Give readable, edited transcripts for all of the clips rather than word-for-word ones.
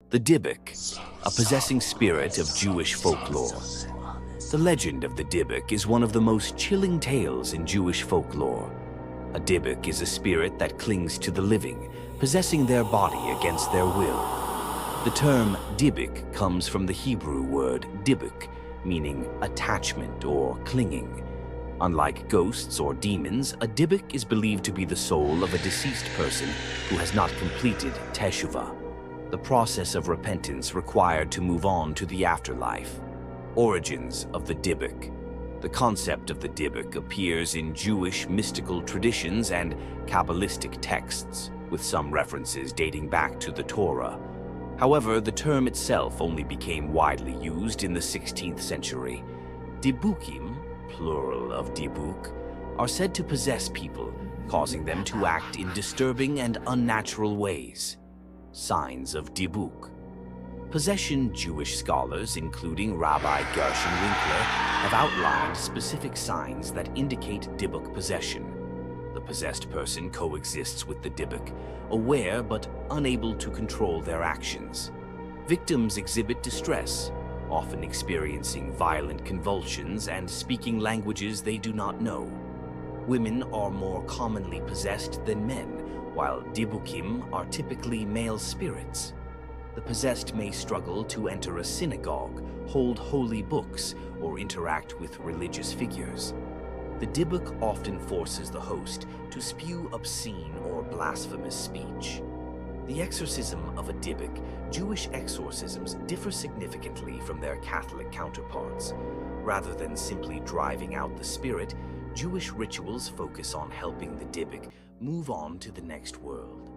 The Dybbuk, a possessing spirit of Jewish folklore. The legend of the Dybbuk is one of the most chilling tales in Jewish folklore. A Dybbuk is a spirit that clings to the living, possessing their body against their will. The term Dybbuk comes from the Hebrew word Dybbuk, meaning attachment or clinging. Unlike ghosts or demons, a Dybbuk is believed to be the soul of a deceased person who has not completed teshuvah, the process of repentance required to move on to the afterlife. Origins of the Dybbuk. The concept of the Dybbuk appears in Jewish mystical traditions and Kabbalistic texts, with some references dating back to the Torah. However, the term itself only became widely used in the 16th century. Dybbukim, plural of Dybbuk, are said to possess people, causing them to act in disturbing and unnatural ways. Signs of Dybbuk. Possession Jewish scholars, including Rabbi Gershon Winkler, have outlined specific signs that indicate Dybbuk possession. The possessed person coexists with the Dybbuk, aware but unable to control their actions. Victims exhibit distress, often experiencing violent convulsions and speaking languages they do not know. Women are more commonly possessed than men, while Dybbukim are typically male spirits. The possessed may struggle to enter a synagogue, hold holy books, or interact with religious figures. The Dybbuk often forces the host to spew obscene or blasphemous speech. The exorcism of a Dybbuk, Jewish exorcisms differ significantly from their Catholic counterparts. Rather than simply driving out the spirit, Jewish rituals focus on helping the Dybbuk move on to the next world.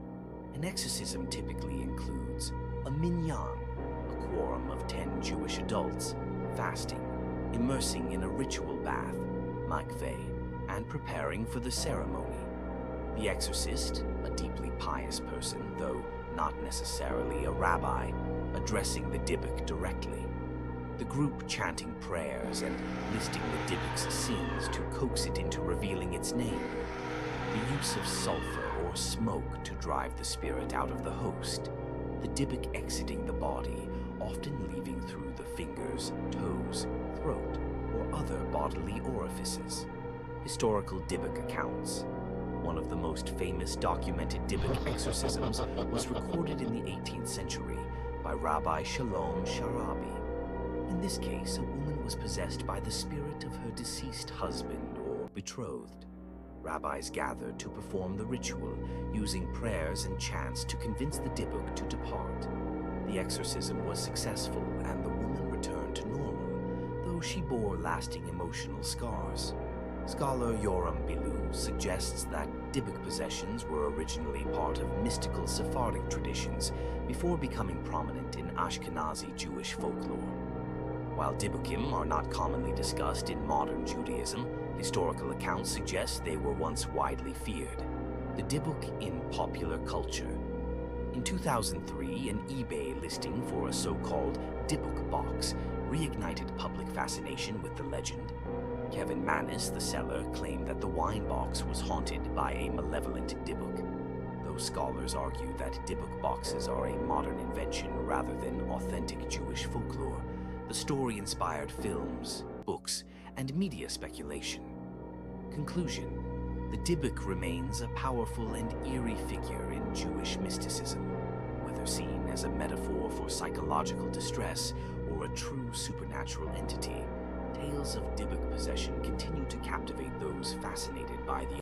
An exorcism typically includes a minyan, a quorum of 10 Jewish adults, fasting, immersing in a ritual bath, mikveh, and preparing for the ceremony. The exorcist, a deeply pious person, though not necessarily a rabbi, addressing the Dybbuk directly. The group chanting prayers and listing the Dybbuk's sins to coax it into revealing its name. The use of sulfur or smoke to drive the spirit out of the host. The Dybbuk exiting the body, often leaving through the fingers, toes, throat, or other bodily orifices. Historical Dybbuk accounts. One of the most famous documented Dybbuk exorcisms was recorded in the 18th century by Rabbi Shalom Sharabi. In this case, a woman was possessed by the spirit of her deceased husband or betrothed. Rabbis gathered to perform the ritual, using prayers and chants to convince the Dybbuk to depart. The exorcism was successful and the woman returned to normal, though she bore lasting emotional scars. Scholar Yoram Bilou suggests that Dybbuk possessions were originally part of mystical Sephardic traditions before becoming prominent in Ashkenazi Jewish folklore. While Dybbukim are not commonly discussed in modern Judaism, historical accounts suggest they were once widely feared. The Dybbuk in popular culture. In 2003, an eBay listing for a so-called Dybbuk Box reignited public fascination with the legend. Kevin Manis, the seller, claimed that the wine box was haunted by a malevolent Dybbuk. Though scholars argue that Dybbuk boxes are a modern invention rather than authentic Jewish folklore, the story inspired films, books, and media speculation. Conclusion: the Dybbuk remains a powerful and eerie figure in Jewish mysticism. Whether seen as a metaphor for psychological distress or a true supernatural entity, tales of Dybbuk possession continue to captivate those fascinated by the